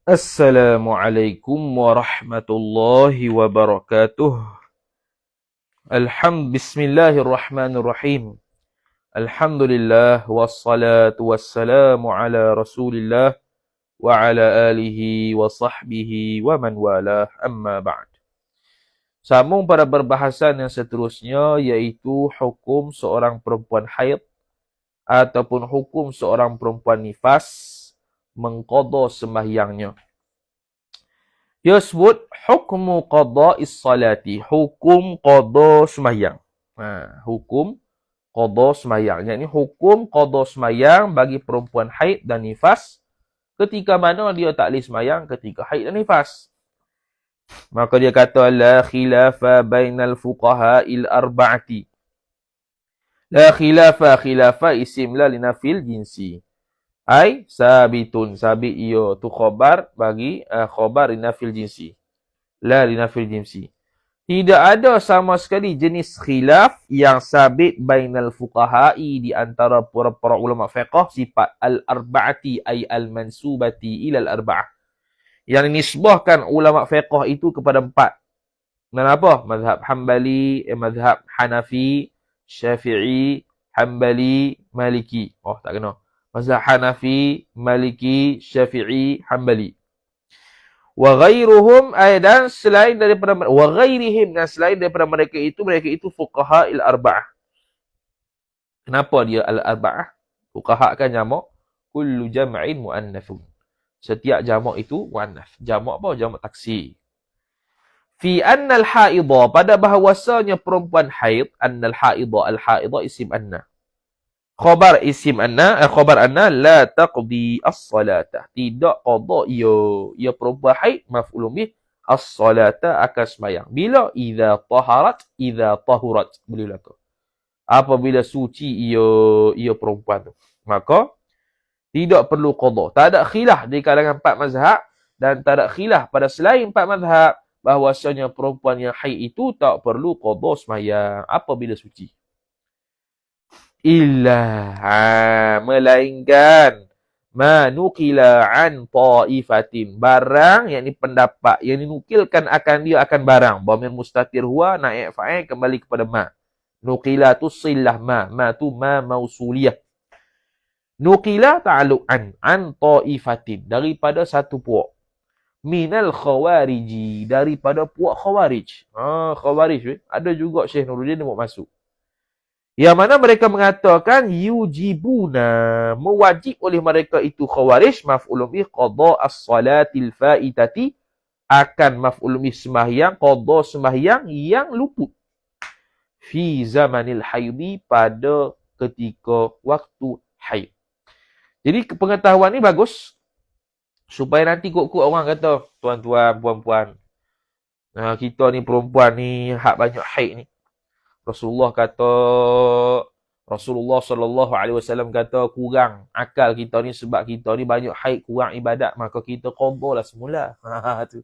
Assalamualaikum warahmatullahi wabarakatuh. Bismillahirrahmanirrahim. Alhamdulillah wassalatu wassalamu ala Rasulillah wa ala alihi wa sahbihi wa man walah, amma ba'd. Sambung pada perbahasan yang seterusnya, iaitu hukum seorang perempuan haid ataupun hukum seorang perempuan nifas mengqada sembahyangnya. Dia sebut hukmu qada'is salati, hukum qada sembahyang. Hukum qada sembahyang. Yang ini hukum qada sembahyang bagi perempuan haid dan nifas ketika mana dia tak boleh sembahyang ketika haid dan nifas. Maka dia kata la khilafa bainal fuqaha'il arba'ati. La khilafa isim la linafil jinsi. Ai sabitun, sabit ia tu khabar bagi khabar linafil jinsi. La linafil jinsi. Tidak ada sama sekali jenis khilaf yang sabit bainal fuqaha'i di antara para ulama fiqh sifat al-arba'ati ay al-mansubati ila al-arba'ah. Yang dinisbahkan ulama fiqh itu kepada empat. Dan apa? Mazhab Hanbali, mazhab Hanafi, Syafi'i, Hanbali, Maliki. Oh, tak kena. Mazhab Hanafi, Maliki, Syafi'i, Hanbali. Wa ghairuhum, dan selain daripada wa ghairihim, dan selain daripada mereka itu fuqaha al-arba'ah. Kenapa dia al-arba'ah? Fuqaha kan jamak kullu jam'in muannatsun. Setiap jamak itu muannats. Jamak apa? Jamak taksir. Fi annal haidha, pada bahawasanya perempuan haid, annal haidha, al-haidha isim anna. Khabar isim anna, khabar anna la taqdi as-salata. Tidak qada ia perempuan haid maf'ulun bih as-salata akan sembahyang. Bila idza tahurat boleh laku. Apabila suci ia perempuan tu. Maka tidak perlu qada. Tak ada khilaf di kalangan empat mazhab dan tak ada khilaf pada selain empat mazhab bahwasanya perempuan yang haid itu tak perlu qada sembahyang apabila suci. Melainkan manukila an ta'ifatin, barang yang ini pendapat yang dinukilkan akan dia akan barang. Dhamir mustatir huwa naib fa'il kembali kepada ma. Nukila tu sillah ma tu ma mausuliyah. Nukila ta'alluq an ta'ifatin, daripada satu puak. Minal khawariji, daripada puak khawarij. Khawarij ada juga Syekh Nuruddin dia mau masuk. Yang mana mereka mengatakan yujibuna, mewajib oleh mereka itu khawarij maf'ulun bih qada as-salatil faitati, akan maf'ulun bih sembahyang, qada sembahyang yang luput. Fi zamanil haidi, pada ketika waktu haid. Jadi pengetahuan ni bagus supaya nanti kok-kok orang kata tuan-tuan puan-puan, kita ni perempuan ni hak banyak haid ni. Rasulullah sallallahu alaihi wasallam kata kurang akal kita ni sebab kita ni banyak haid, kurang ibadat, maka kita qadalah semula. Tu.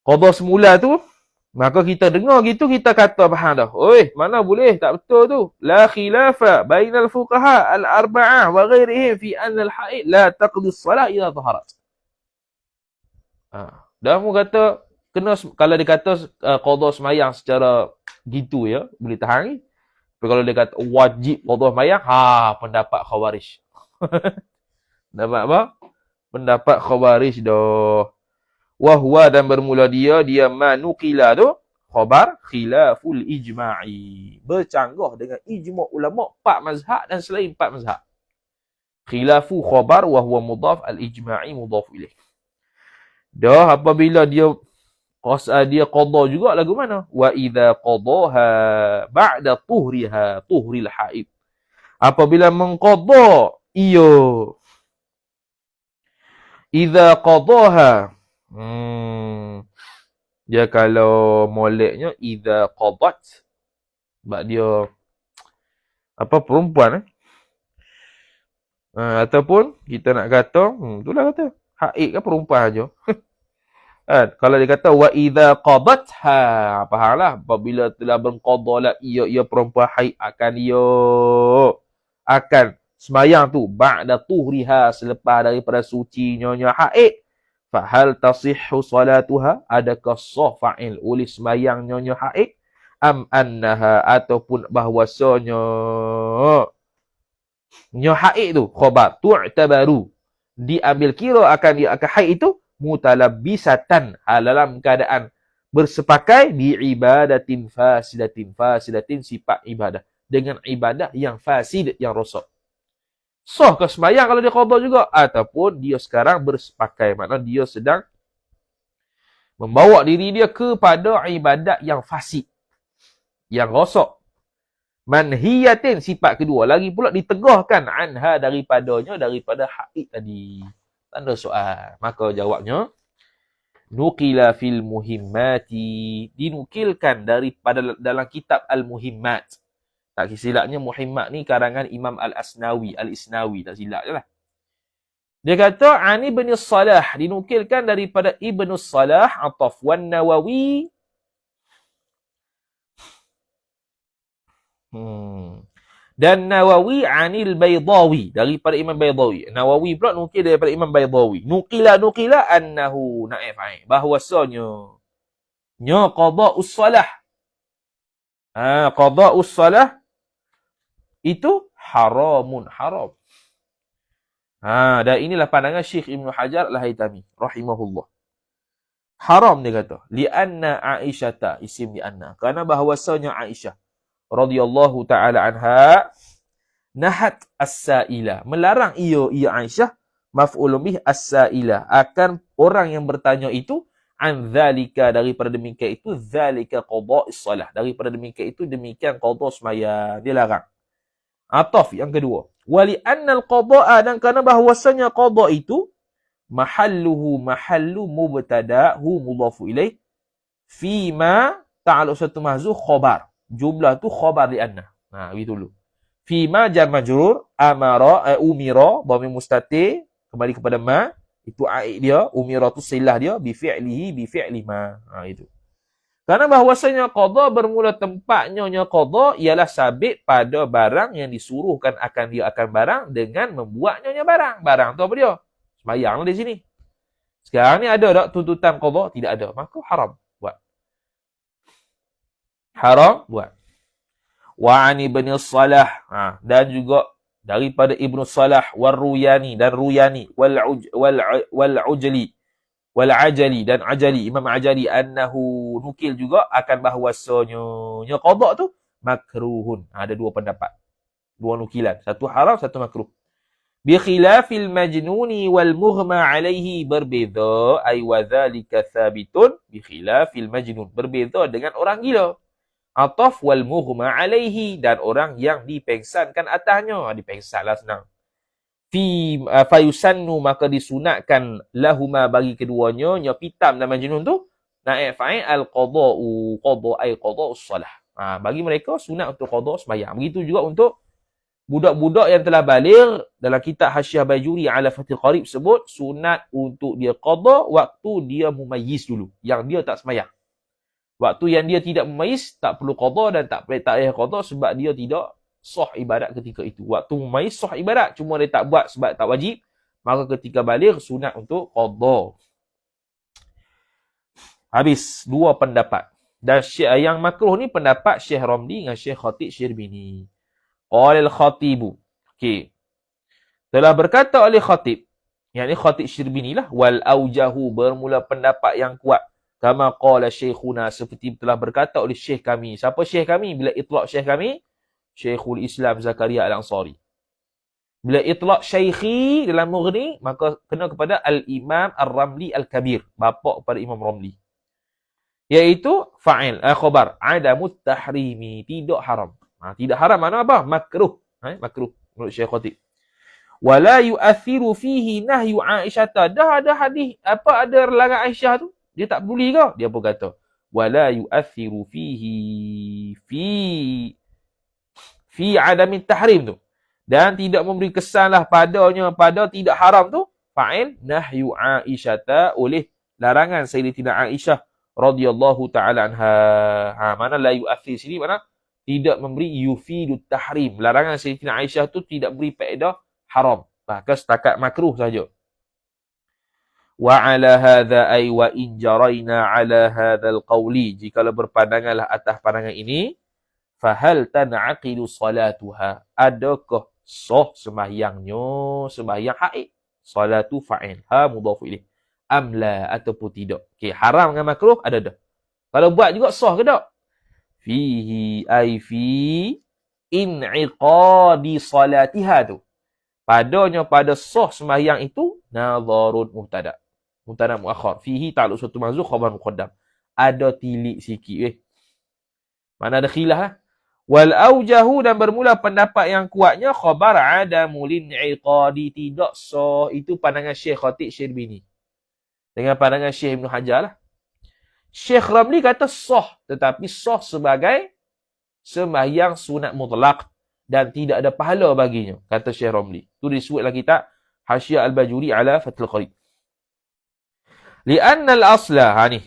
Qada semula tu, maka kita dengar gitu kita kata faham dah. Oi, mana boleh, tak betul tu. La khilafa bainal fuqaha al-arba'ah wa ghairihim fi anna al-haid la taqdi as-salah idza taharat. Dah mu kata kena, kalau dia kata qada sembahyang secara gitu ya, boleh tahan ni. Tapi kalau dia kata wajib qada sembahyang, pendapat khawarij. Pendapat apa? Pendapat khawarij dah. Wa huwa, dan bermula dia manukila tu khabar khilaful ijma'i, bercanggah dengan ijma' ulama' 4 mazhab dan selain 4 mazhab. Khilafu khabar wa huwa mudhaf, al-ijma'i mudhaf ilaih. Dah apabila dia qada juga lagu mana? Wa idza qadaha ba'da tuhril haid. Apabila mengqada idza qadaha. Dia kalau moleknya idza qadat, sebab dia perempuan ataupun kita nak kata itulah kata haid kan perempuan aja. Kalau dia kata wa idza qadatha, fahamlah apabila telah berqadalah ia perempuan haid, akan sembahyang tu ba'da tuhriha, selepas daripada suci nyonya haid, Fahal tasihhu salatuha? Adakah sah fa'il oleh sembahyang nyonya haid? Am annaha ataupun bahwasanya nyonya haid tu khabar tu'tabaru diambil kira akan dia akan haid itu mutalabbisatan dalam keadaan bersepakai bi ibadatin fasidatin sifat ibadah dengan ibadah yang fasid yang rosak. Sah ke sembahyang kalau dia qada juga ataupun dia sekarang bersepakai, maknanya dia sedang membawa diri dia kepada ibadat yang fasid, yang rosak. Manhiyatin sifat kedua lagi pula ditegahkan anha daripadanya daripada haid tadi. Tanda soal. Maka jawabnya nuqila fil muhimmati, dinukilkan daripada dalam kitab al-muhimmat. Tak silapnya muhimmat ni karangan Imam al-Asnawi, al-Isnawi, tak silap je lah. Dia kata ani ibn Salah, dinukilkan daripada Ibn Salah ataf wan Nawawi. Dan Nawawi anil Baydawi, daripada Imam Baydawi. Nawawi pula nukil daripada Imam Baydawi. Nukila annahu na'if bahwasanya qada'us salah. Qada'us salah itu haram. Dan inilah pandangan Syekh Ibn Hajar Al-Haytami rahimahullah. Haram dia kata. Lianna Aisyata, isim lianna. Kerana bahwasanya Aisyah radhiyallahu ta'ala anha nahat as-sa'ila, melarang ia Aisyah maf'ul bih as-sa'ila, akan orang yang bertanya itu an zalika, daripada demikian itu zalika qada'is salah, daripada demikian itu demikian qada sembahyang, dia larang. Ataf yang kedua, wali annal qada'a, dan kerana bahwasanya qada itu mahallu mubtada'hu mudhafu ilaih fima ta'alluq satu mahzuf khabar, jumlah tu khabar li anna. Begitu dulu. Fima jar majrur amara umira dhamir mustatir kembali kepada ma, itu aid dia, umira tu silah dia bi fi'li ma. Itu. Karena bahwasanya qada bermula tempatnya qada ialah sabit pada barang yang disuruhkan akan dia akan barang dengan membuatnya barang. Barang tu apa dia? Sembahyang di sini. Sekarang ni ada tak tuntutan qada? Tidak ada. Maka haram buat. Wa ani ibn Salah, dan juga daripada Ibnu Salah waruyani dan ruyani wal ajali dan ajali, Imam Ajali, annahu nukil juga akan bahwasanya qada tu makruhun. Ada dua pendapat, dua nukilan, satu haram satu makruh. Bi khilafil majnuni wal mughma alaihi, berbeza ay wa dzalika thabitun bi khilafil majnun, berbeza dengan orang gila. Ataf wal mughma alaihi, dan orang yang dipengsankan atasnya. Dipengsanlah senang. Fayusannu, maka disunatkan lahuma bagi keduanya, pitam dan majnun tu, naib fa'il al-qada'u, qada' ay qada'us salah. Bagi mereka sunat untuk qada' sembahyang. Begitu juga untuk budak-budak yang telah baligh, dalam kitab Hasyiah Bajuri ala Fathil Qarib sebut sunat untuk dia qada' waktu dia mumayyiz dulu, yang dia tak sembahyang. Waktu yang dia tidak mumayyiz tak perlu qada dan tak payah qada sebab dia tidak sah ibadat ketika itu. Waktu mumayyiz sah ibadat, cuma dia tak buat sebab tak wajib, maka ketika baligh sunat untuk qada. Habis dua pendapat. Dan yang makruh ni pendapat Syekh Ramli dengan Syekh Khatib Syirbini. Qala al-Khatibu. Okey. Telah berkata oleh Khatib, yakni Khatib Syirbini lah, wal aujahu, bermula pendapat yang kuat. Kama qala syekhuna, seperti telah berkata oleh syekh kami. Siapa syekh kami? Bila itlaq syekh kami, Syekhul Islam Zakaria Al-Ansari. Bila itlaq syekhi dalam Mughni, maka kena kepada Al-Imam Ar-Ramli Al-Kabir, bapa kepada Imam Ramli. Iaitu fa'il, khabar, adamut tahrimi, tidak haram. Tidak haram mana apa? Makruh. Makruh menurut Syekh Khatib. Wala yu'athiru fihi nahyu Aisyah. Dah ada hadis, ada larangan Aisyah tu? Dia tak peduli ke? Dia pun kata, wala yu'athiru fihi fi adamit tahrim tu. Dan tidak memberi kesanlah padanya pada tidak haram tu, fa'il nahyu Aisyata, oleh larangan Sayyidatina Aisyah radhiyallahu ta'ala anha. Mana la yu'athir sini, mana tidak memberi yufidut tahrim. Larangan Sayyidatina Aisyah tu tidak beri faedah haram, bahkan setakat makruh saja. Wa ala hadha ay wa in jaraina ala hadzal qawli. Jikalau berpandanganlah atas pandangan ini, fahal tan'aqidu salatuha. Adakah sah sembahyangnya sembahyang haid? Salatu fa'il. Ha mudhaf ilaih. Amla ataupun tidak. Okey, haram dengan makruh ada dah. Kalau buat juga sah ke tak? Fihi ay fi in'iqadi salatiha tu. Padanya pada sah sembahyang itu nadharun muhtada. Muhtada muakhar. Fihi ta'alluq suatu mahzuf khabar muqaddam. Ada tilik sikit mana ada khilaf lah. Wal aujahu dan bermula pendapat yang kuatnya khabar adamul in'iqadi tidak sah. Itu pandangan Syekh Khatib Syirbini. Dengan pandangan Syekh Ibn Hajar lah. Syekh Ramli kata sah, tetapi sah sebagai sembahyang sunat mutlak dan tidak ada pahala baginya, kata Syekh Ramli. Itu disebut dalam kitab Hasyiah Al-Bajuri ala Fathul Qarib. Li'anna al-asla, ni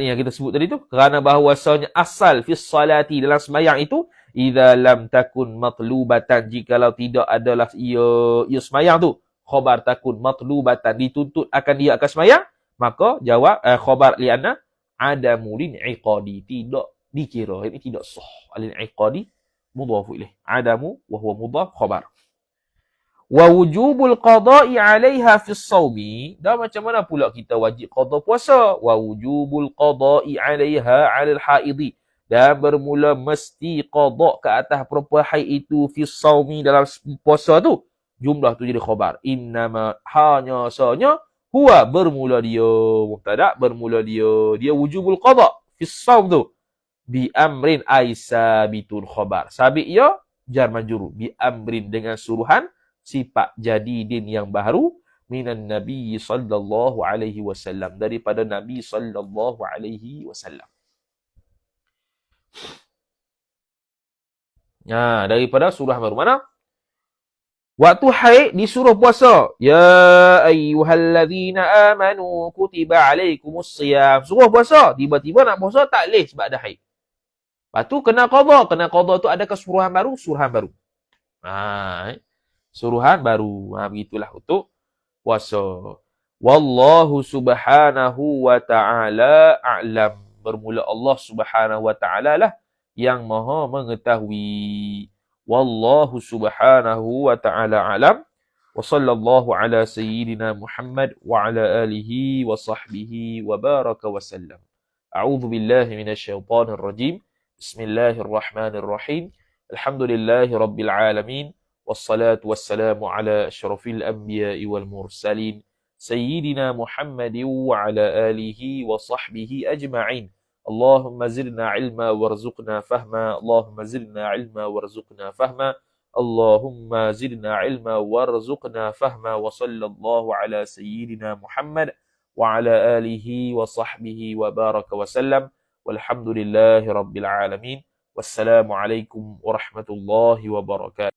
yang kita sebut tadi tu, kerana bahawasanya asal fi salati dalam sembahyang itu, idza lam takun matlubatan, jikalau tidak adalah ia sembahyang tu, khabar takun matlubatan, dituntut akan dia akan sembahyang, maka jawab khabar li'anna adamul in'iqadi, tidak dikira, ini tidak sah. Al-in'iqadi mudhaf ilaih. Adamu wa huwa mudhaf khabar. Wa wujubul qada'i 'alaiha fi shaumi. Dan macam mana pula kita wajib qada puasa? Wa wujubul qada'i 'alaiha 'alal haidhi. Dan bermula mesti qada ke atas perempuan haid itu fi shaumi dalam puasa tu. Jumlah tu jadi khabar. Innama hanya sanya huwa bermula dia mubtada, bermula dia wujubul qada fi shaum tu. Bi amrin aisabitun khabar. Sabit ya jar majrur bi amrin dengan suruhan sifat jadidin yang baru minan nabi sallallahu alaihi wasallam, daripada nabi sallallahu alaihi wasallam. Daripada surah baru mana? Waktu haid disuruh puasa. Ya ayyuhallazina amanu kutiba alaikumus shiyam. Suruh puasa. Tiba-tiba nak puasa tak boleh sebab ada haid. Lepas tu kena qada. Kena qada tu adakah suruhan baru? Suruhan baru. Suruhan baru. Begitulah untuk puasa. Wallahu subhanahu wa ta'ala a'lam. Bermula Allah subhanahu wa ta'ala lah yang maha mengetahui. Wallahu subhanahu wa ta'ala a'lam. Wa sallallahu ala sayyidina Muhammad wa ala alihi wa sahbihi wa baraka wa sallam. A'udhu billahi minasyaitanir rajim. Bismillahirrahmanirrahim. Alhamdulillahi rabbil alamin. Wassalatu wassalamu ala asyrafil anbiya'i wal mursalin. Sayyidina Muhammadin wa ala alihi wa sahbihi ajma'in. Allahumma zidna ilma warzuqna fahma. Allahumma zidna ilma warzuqna fahma. Allahumma zidna ilma warzuqna fahma. Wa sallallahu ala sayyidina Muhammad wa ala alihi wa sahbihi wa baraka wa sallam. Walhamdulillahi rabbil alamin. Wassalamualaikum warahmatullahi wabarakatuh.